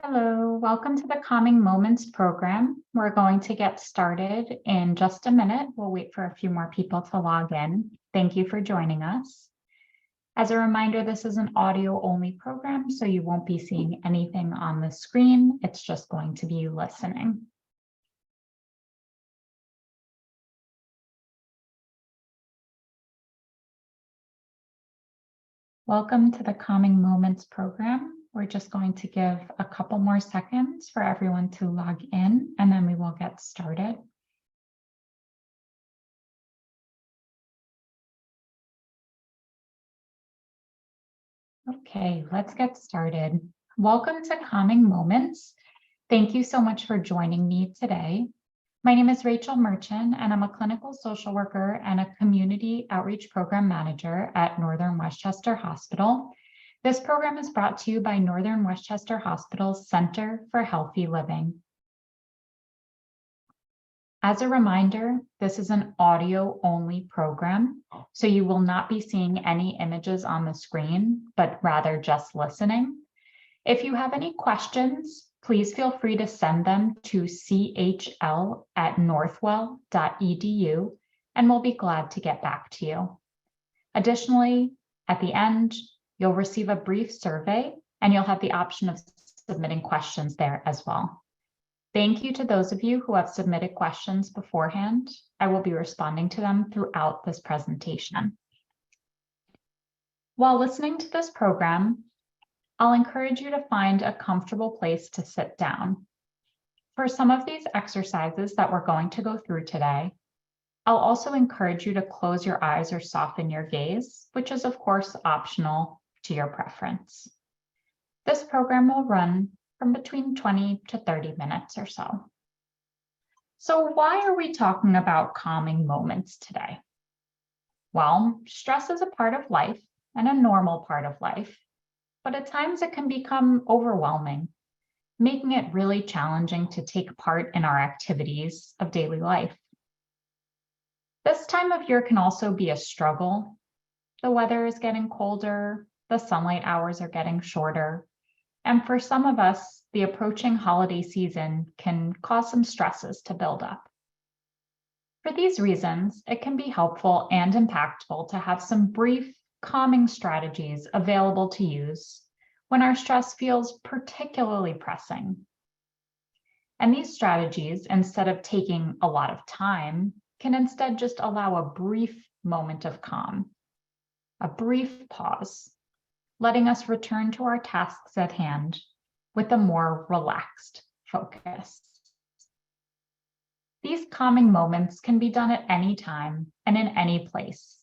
Hello, welcome to the Calming Moments program. We're going to get started in just a minute. We'll wait for a few more people to log in. Thank you for joining us. As a reminder, this is an audio-only program, so you won't be seeing anything on the screen. It's just going to be listening. Welcome to the Calming Moments program. We're just going to give a couple more seconds for everyone to log in, and then we will get started. Okay, let's get started. Welcome to Calming Moments. Thank you so much for joining me today. My name is Rachel Merchant, and I'm a clinical social worker and a community outreach program manager at Northern Westchester Hospital. This program is brought to you by Northern Westchester Hospital's Center for Healthy Living. As a reminder, this is an audio-only program, so you will not be seeing any images on the screen, but rather just listening. If you have any questions, please feel free to send them to chl@northwell.edu, and we'll be glad to get back to you. Additionally, at the end, you'll receive a brief survey, and you'll have the option of submitting questions there as well. Thank you to those of you who have submitted questions beforehand. I will be responding to them throughout this presentation. While listening to this program, I'll encourage you to find a comfortable place to sit down. For some of these exercises that we're going to go through today, I'll also encourage you to close your eyes or soften your gaze, which is of course optional to your preference. This program will run from between 20 to 30 minutes or so. So why are we talking about calming moments today? Well, stress is a part of life and a normal part of life, but at times it can become overwhelming, making it really challenging to take part in our activities of daily life. This time of year can also be a struggle. The weather is getting colder, the sunlight hours are getting shorter, and for some of us, the approaching holiday season can cause some stresses to build up. For these reasons, it can be helpful and impactful to have some brief, calming strategies available to use when our stress feels particularly pressing. And these strategies, instead of taking a lot of time, can instead just allow a brief moment of calm, a brief pause, letting us return to our tasks at hand with a more relaxed focus. These calming moments can be done at any time and in any place.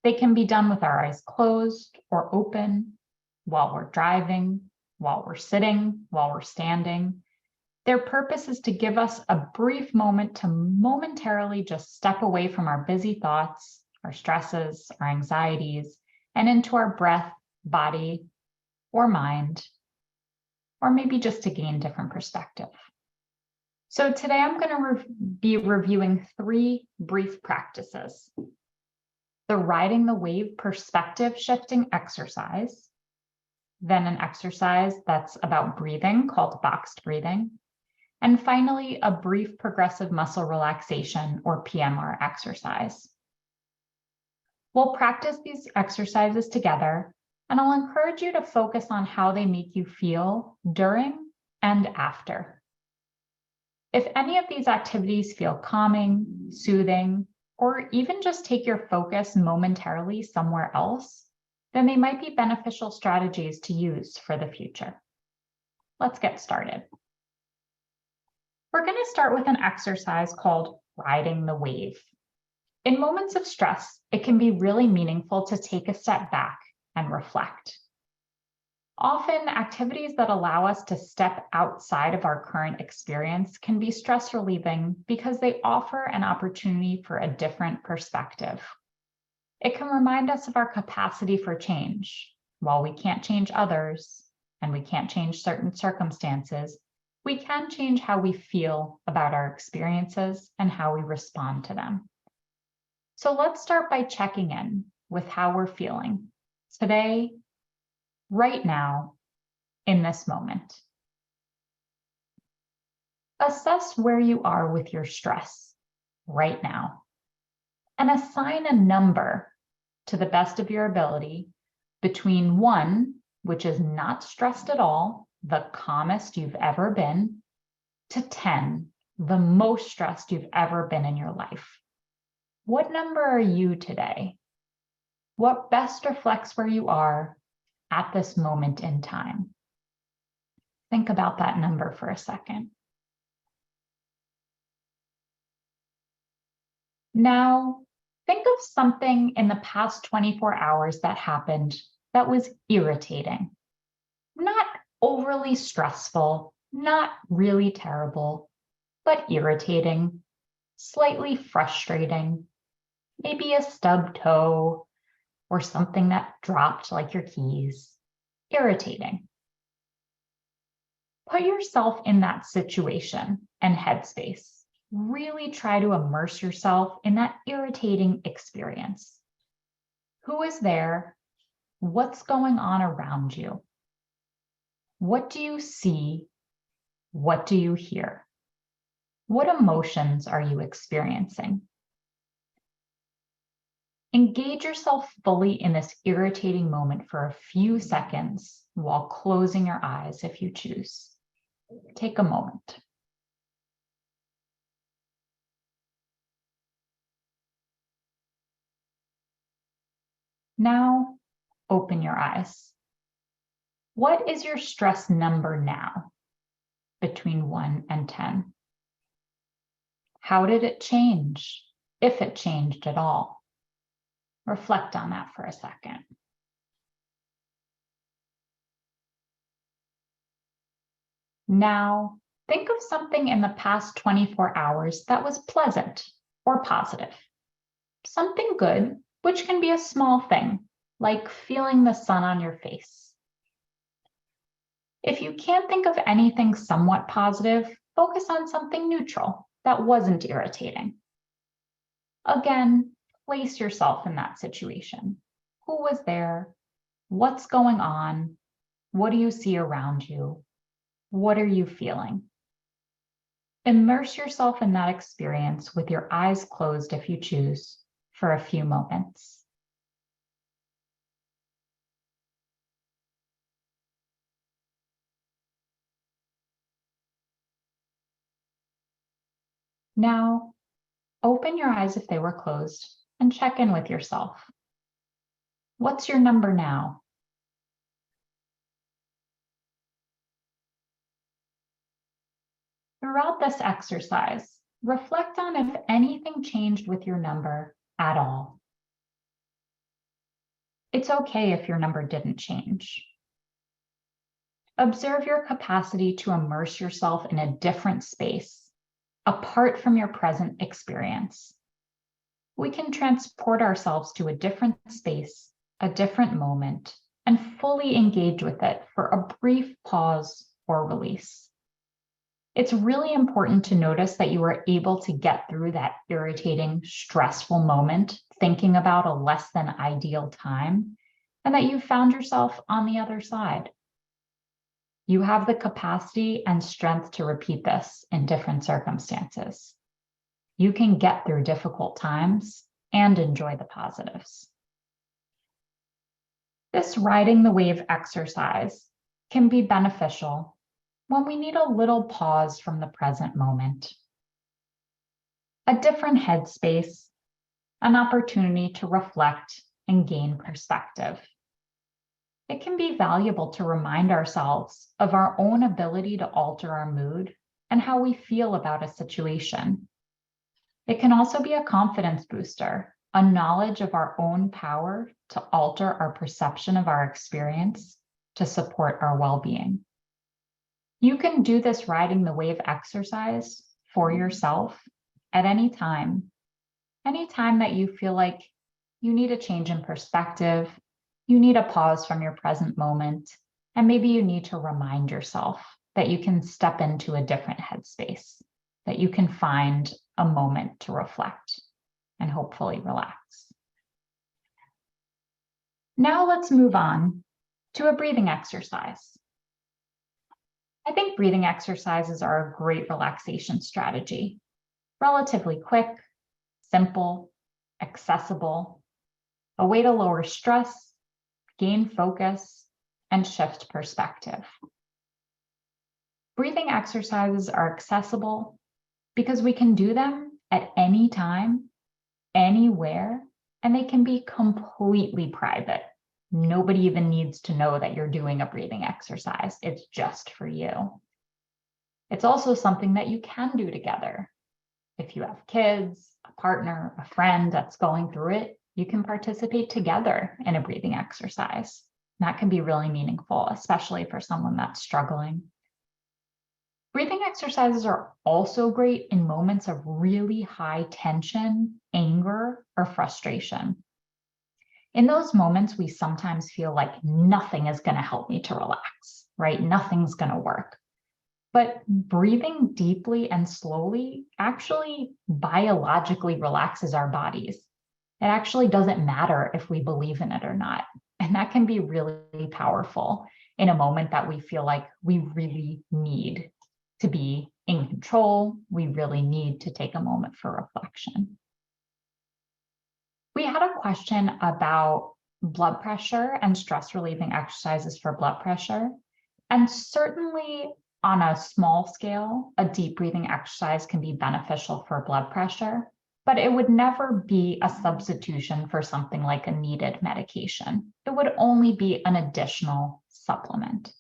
They can be done with our eyes closed or open, while we're driving, while we're sitting, while we're standing. Their purpose is to give us a brief moment to momentarily just step away from our busy thoughts, our stresses, our anxieties, and into our breath, body, or mind, or maybe just to gain different perspective. So today I'm going to be reviewing 3 brief practices. The riding the wave perspective shifting exercise, then an exercise that's about breathing called boxed breathing, and finally a brief progressive muscle relaxation or PMR exercise. We'll practice these exercises together, and I'll encourage you to focus on how they make you feel during and after. If any of these activities feel calming, soothing, or even just take your focus momentarily somewhere else, then they might be beneficial strategies to use for the future. Let's get started. We're going to start with an exercise called riding the wave. In moments of stress, it can be really meaningful to take a step back and reflect. Often, activities that allow us to step outside of our current experience can be stress relieving because they offer an opportunity for a different perspective. It can remind us of our capacity for change. While we can't change others and we can't change certain circumstances, we can change how we feel about our experiences and how we respond to them. So let's start by checking in with how we're feeling today, right now, in this moment. Assess where you are with your stress right now and assign a number to the best of your ability between 1, which is not stressed at all, the calmest you've ever been, to 10, the most stressed you've ever been in your life. What number are you today? What best reflects where you are at this moment in time? Think about that number for a second. Now, think of something in the past 24 hours that happened that was irritating. Not overly stressful, not really terrible, but irritating, slightly frustrating, maybe a stubbed toe or something that dropped like your keys. Irritating. Put yourself in that situation and headspace. Really try to immerse yourself in that irritating experience. Who is there? What's going on around you? What do you see? What do you hear? What emotions are you experiencing? Engage yourself fully in this irritating moment for a few seconds while closing your eyes if you choose. Take a moment. Now, open your eyes. What is your stress number now between 1 and 10? How did it change, if it changed at all? Reflect on that for a second. Now, think of something in the past 24 hours that was pleasant or positive. Something good, which can be a small thing, like feeling the sun on your face. If you can't think of anything somewhat positive, focus on something neutral that wasn't irritating. Again, place yourself in that situation. Who was there? What's going on? What do you see around you? What are you feeling? Immerse yourself in that experience with your eyes closed if you choose for a few moments. Now, open your eyes if they were closed and check in with yourself. What's your number now? Throughout this exercise, reflect on if anything changed with your number at all. It's okay if your number didn't change. Observe your capacity to immerse yourself in a different space, apart from your present experience. We can transport ourselves to a different space, a different moment, and fully engage with it for a brief pause or release. It's really important to notice that you were able to get through that irritating, stressful moment, thinking about a less than ideal time, and that you found yourself on the other side. You have the capacity and strength to repeat this in different circumstances. You can get through difficult times and enjoy the positives. This riding the wave exercise can be beneficial when we need a little pause from the present moment. A different headspace, an opportunity to reflect and gain perspective. It can be valuable to remind ourselves of our own ability to alter our mood and how we feel about a situation. It can also be a confidence booster, a knowledge of our own power to alter our perception of our experience to support our well-being. You can do this riding the wave exercise for yourself at any time that you feel like you need a change in perspective, you need a pause from your present moment, and maybe you need to remind yourself that you can step into a different headspace, that you can find a moment to reflect and hopefully relax. Now let's move on to a breathing exercise. I think breathing exercises are a great relaxation strategy. Relatively quick, simple, accessible, a way to lower stress, gain focus, and shift perspective. Breathing exercises are accessible because we can do them at any time, anywhere, and they can be completely private. Nobody even needs to know that you're doing a breathing exercise. It's just for you. It's also something that you can do together. If you have kids, a partner, a friend that's going through it, you can participate together in a breathing exercise. That can be really meaningful, especially for someone that's struggling. Breathing exercises are also great in moments of really high tension, anger, or frustration. In those moments, we sometimes feel like nothing is going to help me to relax, right? Nothing's going to work. But breathing deeply and slowly actually biologically relaxes our bodies. It actually doesn't matter if we believe in it or not. And that can be really powerful in a moment that we feel like we really need to be in control. We really need to take a moment for reflection. We had a question about blood pressure and stress relieving exercises for blood pressure. And certainly on a small scale, a deep breathing exercise can be beneficial for blood pressure, but it would never be a substitution for something like a needed medication. It would only be an additional supplement.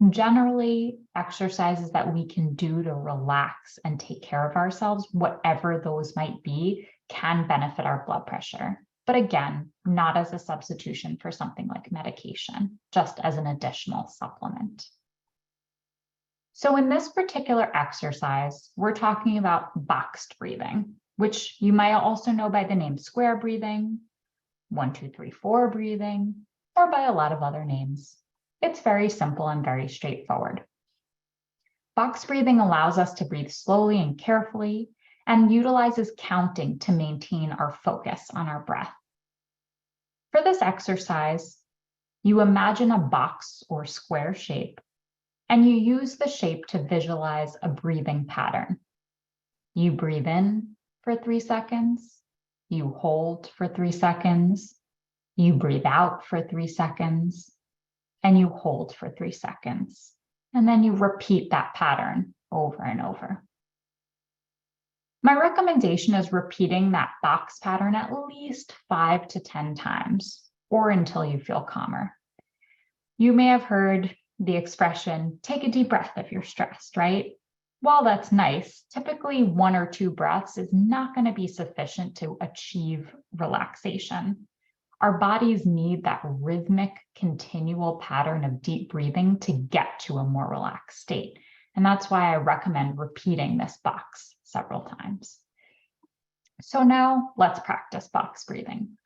Generally, exercises that we can do to relax and take care of ourselves, whatever those might be, can benefit our blood pressure. But again, not as a substitution for something like medication, just as an additional supplement. So in this particular exercise, we're talking about boxed breathing, which you might also know by the name square breathing, 1, 2, 3, 4 breathing, or by a lot of other names. It's very simple and very straightforward. Box breathing allows us to breathe slowly and carefully and utilizes counting to maintain our focus on our breath. For this exercise, you imagine a box or square shape, and you use the shape to visualize a breathing pattern. You breathe in for 3 seconds, you hold for 3 seconds, you breathe out for 3 seconds, and you hold for 3 seconds. And then you repeat that pattern over and over. My recommendation is repeating that box pattern at least 5 to 10 times, or until you feel calmer. You may have heard the expression, take a deep breath if you're stressed, right? While that's nice, typically 1 or 2 breaths is not going to be sufficient to achieve relaxation. Our bodies need that rhythmic, continual pattern of deep breathing to get to a more relaxed state. And that's why I recommend repeating this box several times. So now let's practice box breathing.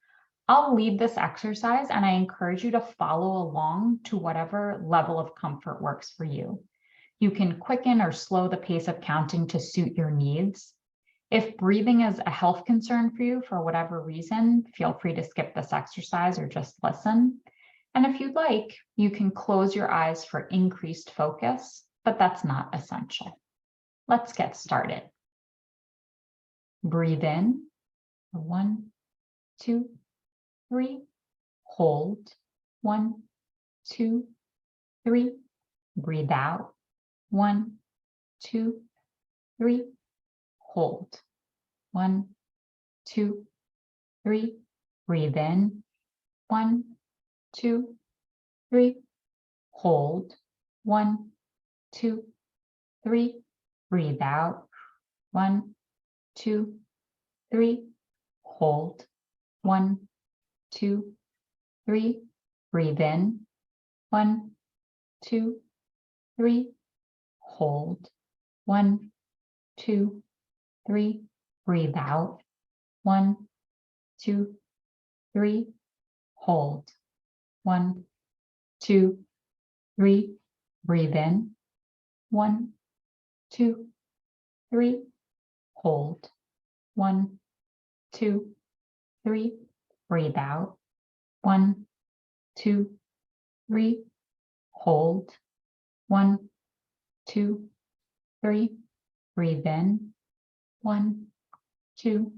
I'll lead this exercise and I encourage you to follow along to whatever level of comfort works for you. You can quicken or slow the pace of counting to suit your needs. If breathing is a health concern for you for whatever reason, feel free to skip this exercise or just listen. And if you'd like, you can close your eyes for increased focus, but that's not essential. Let's get started. Breathe in, 1, 2, 3, hold, 1, 2, 3, breathe out, 1, 2, 3, hold, 1, 2, 3, breathe in, 1, 2, 3, hold, 1, 2, 3, breathe out, 1, 2, 3, hold, 1, 2, 3, breathe in, 1, 2, 3, hold, 1, 2, 3, breathe out, 1, 2, 3, hold, 1, 2, 3, breathe in, 1, 2, 3, hold, 1, 2, 3, breathe out, 1, 2, 3, hold, 1, 2, 3. Breathe in. 1, 2,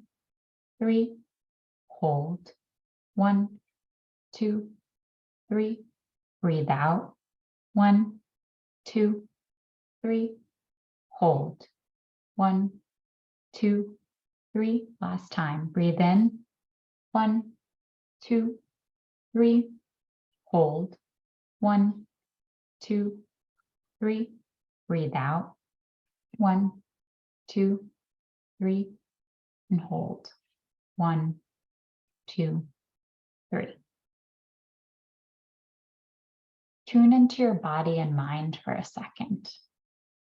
3. Hold. 1, 2, 3. Breathe out. 1, 2, 3. Hold. 1, 2, 3. Last time. Breathe in. 1, 2, 3. Hold. 1, 2, 3. Breathe out. 1, 2, 3. And hold. 1, 2, 3. Tune into your body and mind for a second.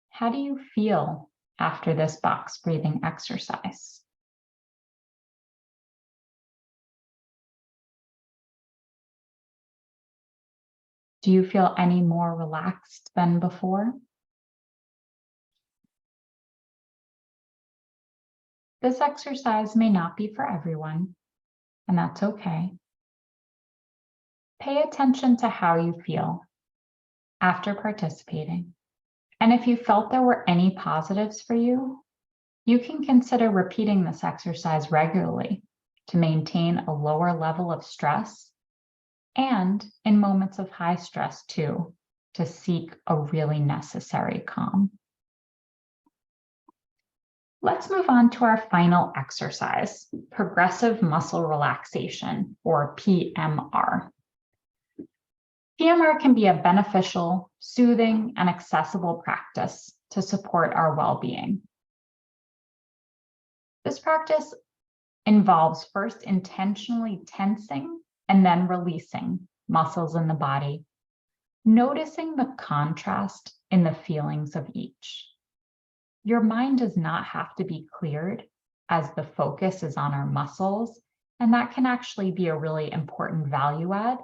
How do you feel after this box breathing exercise? Do you feel any more relaxed than before? This exercise may not be for everyone, and that's okay. Pay attention to how you feel after participating. And if you felt there were any positives for you, you can consider repeating this exercise regularly to maintain a lower level of stress, and in moments of high stress too, to seek a really necessary calm. Let's move on to our final exercise, progressive muscle relaxation, or PMR. PMR can be a beneficial, soothing, and accessible practice to support our well-being. This practice involves first intentionally tensing and then releasing muscles in the body, noticing the contrast in the feelings of each. Your mind does not have to be cleared, as the focus is on our muscles, and that can actually be a really important value add.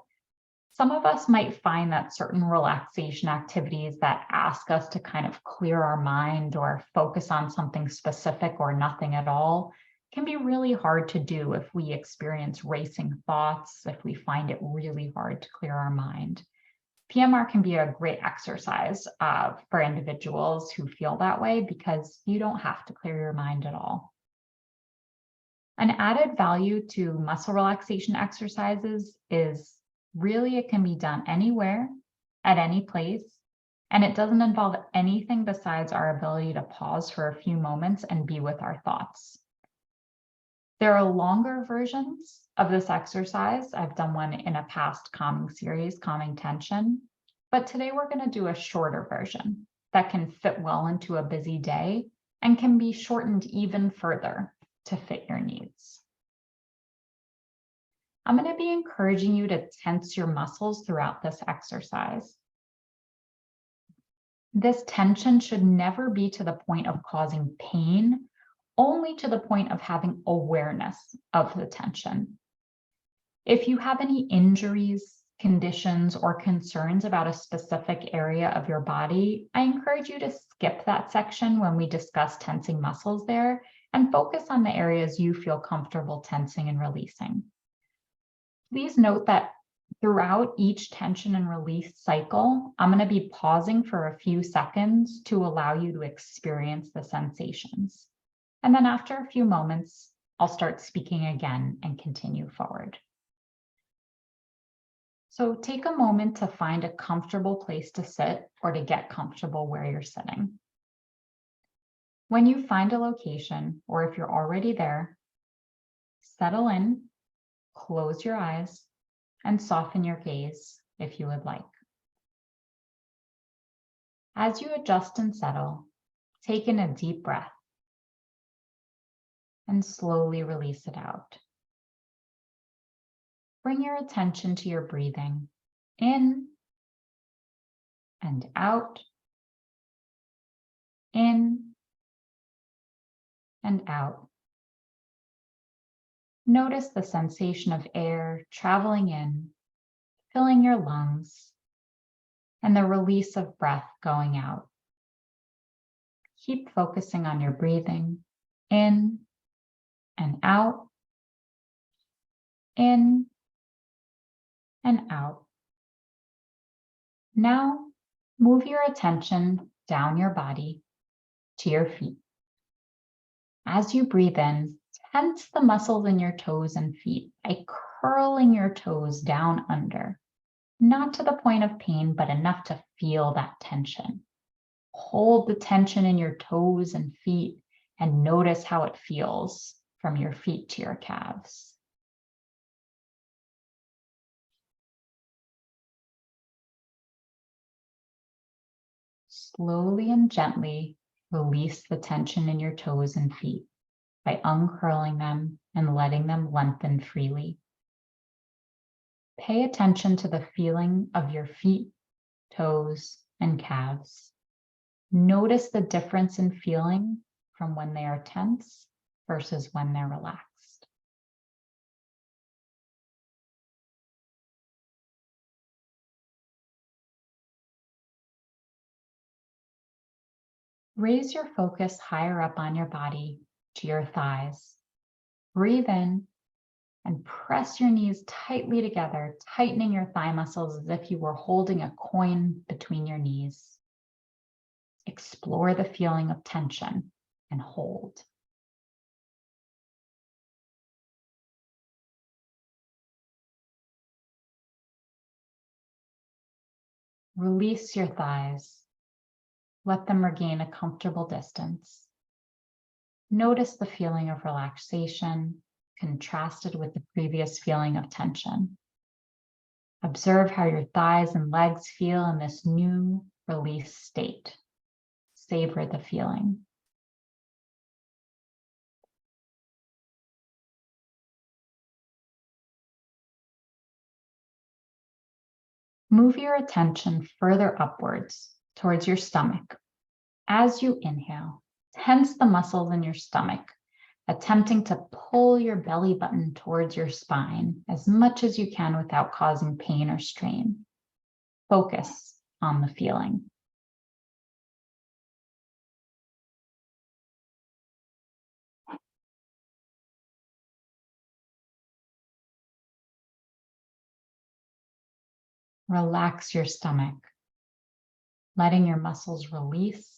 Some of us might find that certain relaxation activities that ask us to kind of clear our mind or focus on something specific or nothing at all can be really hard to do if we experience racing thoughts, if we find it really hard to clear our mind. PMR can be a great exercise for individuals who feel that way, because you don't have to clear your mind at all. An added value to muscle relaxation exercises is really it can be done anywhere, at any place, and it doesn't involve anything besides our ability to pause for a few moments and be with our thoughts. There are longer versions of this exercise. I've done one in a past calming series, Calming Tension, but today we're going to do a shorter version that can fit well into a busy day and can be shortened even further to fit your needs. I'm going to be encouraging you to tense your muscles throughout this exercise. This tension should never be to the point of causing pain, only to the point of having awareness of the tension. If you have any injuries, conditions, or concerns about a specific area of your body, I encourage you to skip that section when we discuss tensing muscles there and focus on the areas you feel comfortable tensing and releasing. Please note that throughout each tension and release cycle, I'm going to be pausing for a few seconds to allow you to experience the sensations. And then after a few moments, I'll start speaking again and continue forward. So take a moment to find a comfortable place to sit or to get comfortable where you're sitting. When you find a location, or if you're already there, settle in, close your eyes, and soften your gaze if you would like. As you adjust and settle, take in a deep breath and slowly release it out. Bring your attention to your breathing in and out, in and out. Notice the sensation of air traveling in, filling your lungs, and the release of breath going out. Keep focusing on your breathing in and out, in and out. Now, move your attention down your body to your feet. As you breathe in, tense the muscles in your toes and feet by curling your toes down under, not to the point of pain, but enough to feel that tension. Hold the tension in your toes and feet and notice how it feels from your feet to your calves. Slowly and gently release the tension in your toes and feet by uncurling them and letting them lengthen freely. Pay attention to the feeling of your feet, toes, and calves. Notice the difference in feeling from when they are tense versus when they're relaxed. Raise your focus higher up on your body to your thighs. Breathe in and press your knees tightly together, tightening your thigh muscles as if you were holding a coin between your knees. Explore the feeling of tension and hold. Release your thighs. Let them regain a comfortable distance. Notice the feeling of relaxation contrasted with the previous feeling of tension. Observe how your thighs and legs feel in this new release state. Savor the feeling. Move your attention further upwards towards your stomach. As you inhale, tense the muscles in your stomach, attempting to pull your belly button towards your spine as much as you can without causing pain or strain. Focus on the feeling. Relax your stomach, letting your muscles release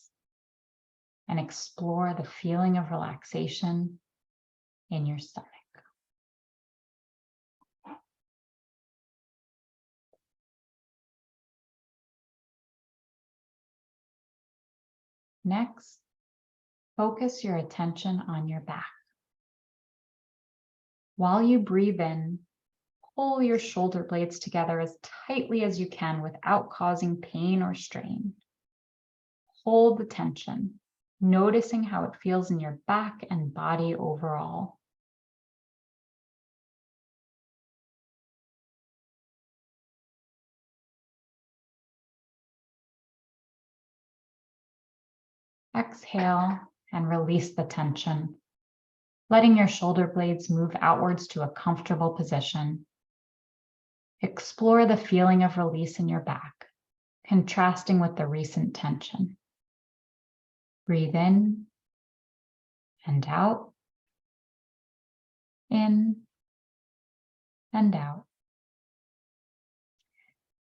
and explore the feeling of relaxation in your stomach. Next, focus your attention on your back. While you breathe in, pull your shoulder blades together as tightly as you can without causing pain or strain. Hold the tension, noticing how it feels in your back and body overall. Exhale and release the tension, letting your shoulder blades move outwards to a comfortable position. Explore the feeling of release in your back, contrasting with the recent tension. Breathe in and out, in and out.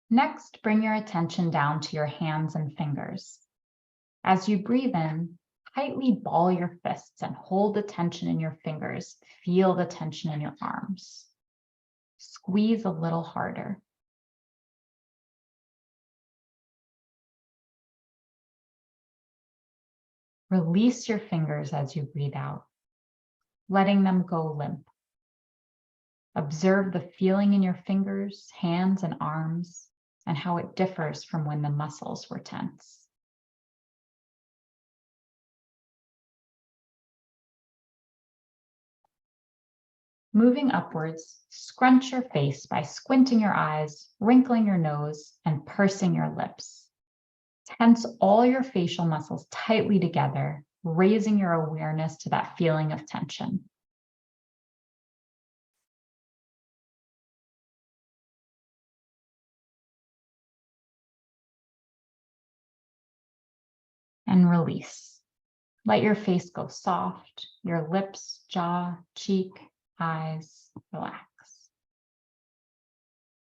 Next, bring your attention down to your hands and fingers. As you breathe in, tightly ball your fists and hold the tension in your fingers. Feel the tension in your arms. Squeeze a little harder. Release your fingers as you breathe out, letting them go limp. Observe the feeling in your fingers, hands, and arms, and how it differs from when the muscles were tense. Moving upwards, scrunch your face by squinting your eyes, wrinkling your nose, and pursing your lips. Tense all your facial muscles tightly together, raising your awareness to that feeling of tension. And release. Let your face go soft, your lips, jaw, cheek, eyes, relax.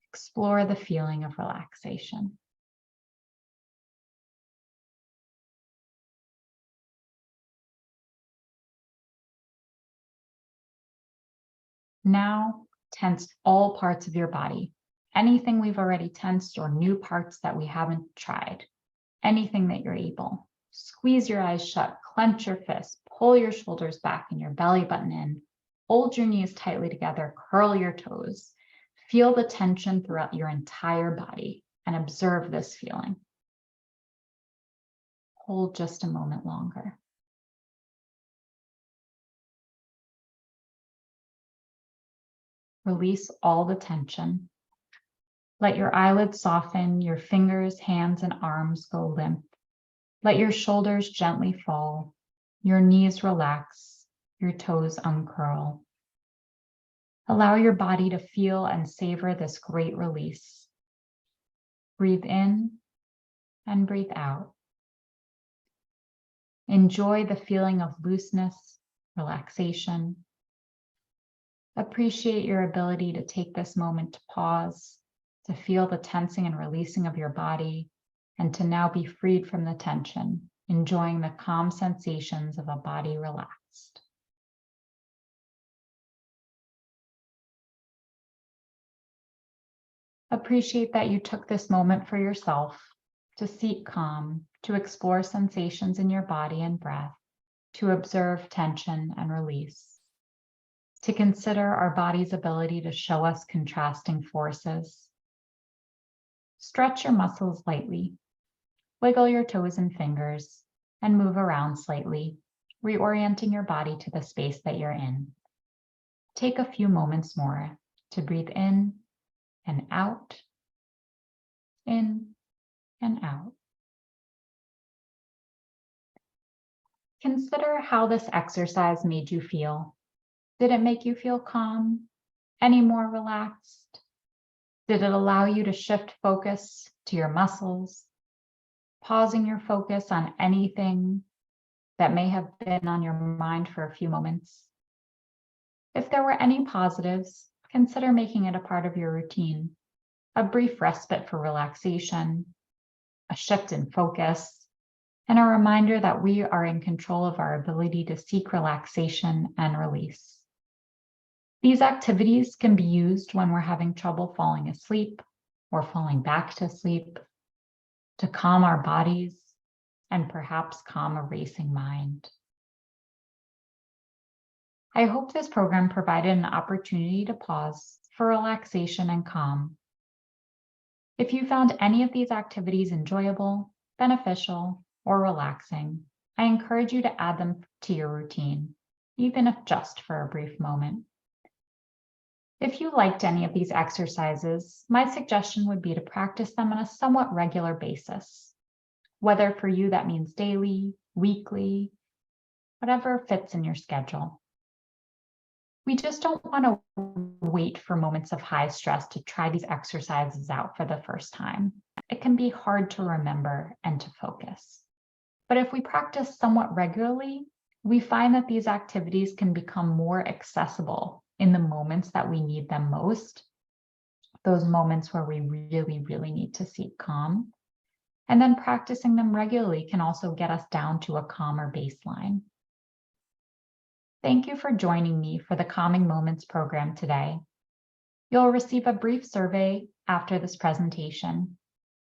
Explore the feeling of relaxation. Now, tense all parts of your body. Anything we've already tensed or new parts that we haven't tried. Anything that you're able. Squeeze your eyes shut, clench your fists, pull your shoulders back and your belly button in. Hold your knees tightly together, curl your toes. Feel the tension throughout your entire body and observe this feeling. Hold just a moment longer. Release all the tension. Let your eyelids soften, your fingers, hands, and arms go limp. Let your shoulders gently fall, your knees relax, your toes uncurl. Allow your body to feel and savor this great release. Breathe in and breathe out. Enjoy the feeling of looseness, relaxation. Appreciate your ability to take this moment to pause, to feel the tensing and releasing of your body, and to now be freed from the tension, enjoying the calm sensations of a body relaxed. Appreciate that you took this moment for yourself to seek calm, to explore sensations in your body and breath, to observe tension and release, to consider our body's ability to show us contrasting forces. Stretch your muscles lightly, wiggle your toes and fingers, and move around slightly, reorienting your body to the space that you're in. Take a few moments more to breathe in and out, in and out. Consider how this exercise made you feel. Did it make you feel calm? Any more relaxed? Did it allow you to shift focus to your muscles, pausing your focus on anything that may have been on your mind for a few moments? If there were any positives, consider making it a part of your routine, a brief respite for relaxation, a shift in focus, and a reminder that we are in control of our ability to seek relaxation and release. These activities can be used when we're having trouble falling asleep or falling back to sleep, to calm our bodies and perhaps calm a racing mind. I hope this program provided an opportunity to pause for relaxation and calm. If you found any of these activities enjoyable, beneficial, or relaxing, I encourage you to add them to your routine, even if just for a brief moment. If you liked any of these exercises, my suggestion would be to practice them on a somewhat regular basis. Whether for you that means daily, weekly, whatever fits in your schedule. We just don't want to wait for moments of high stress to try these exercises out for the first time. It can be hard to remember and to focus. But if we practice somewhat regularly, we find that these activities can become more accessible in the moments that we need them most, those moments where we really, really need to seek calm. And then practicing them regularly can also get us down to a calmer baseline. Thank you for joining me for the Calming Moments program today. You'll receive a brief survey after this presentation.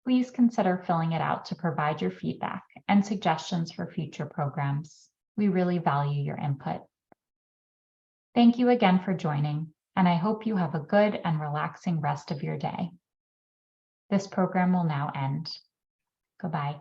Please consider filling it out to provide your feedback and suggestions for future programs. We really value your input. Thank you again for joining, and I hope you have a good and relaxing rest of your day. This program will now end. Goodbye.